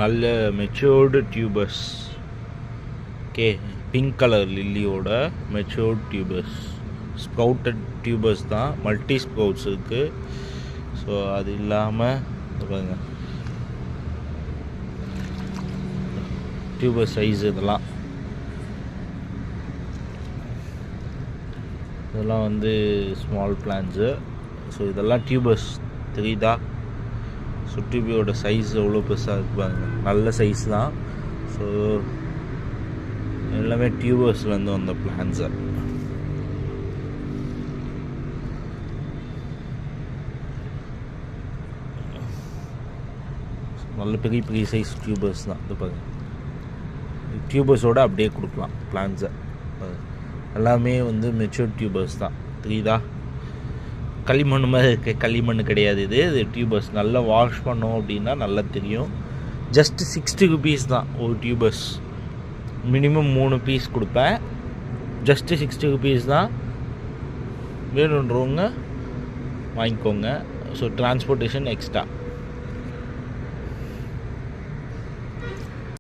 நல்ல matured tubers. Okay, pink colour லில்லியோட matured tubers, sprouted tubers தான், மல்டி ஸ்ப்ரவுட்ஸ் இருக்குது. ஸோ அது இல்லாமல் பாருங்க டியூபர் சைஸ் இதெல்லாம் வந்து ஸ்மால் பிளான்ஸு. ஸோ இதெல்லாம் டியூபர்ஸ் தெரியுதா? ஸோ டியூபரோட சைஸ் எவ்வளோ பெருசாக இருக்கு பாருங்க, நல்ல சைஸ் தான். ஸோ எல்லாமே டியூபர்ஸ்லேருந்து வந்த பிளான்ஸு. நல்ல பெரிய பெரிய சைஸ் டியூபர்ஸ் தான். இது பாருங்க, டியூபர்ஸோடு அப்படியே கொடுக்கலாம் பிளான்ஸை. எல்லாமே வந்து மெச்சூர் டியூபர்ஸ் தான், தெரியுதா? களிமண் மாதிரி இருக்க, களிமண் கிடையாது இது டியூபர்ஸ். நல்லா வாஷ் பண்ணோம் அப்படின்னா நல்லா தெரியும். ஜஸ்ட் 60 rupees தான் ஒரு டியூபர்ஸ். மினிமம் 3 பீஸ் கொடுப்பேன். ஜஸ்ட்டு 60 rupees தான். வேணுன்றவங்க வாங்கிக்கோங்க. So transportation extra.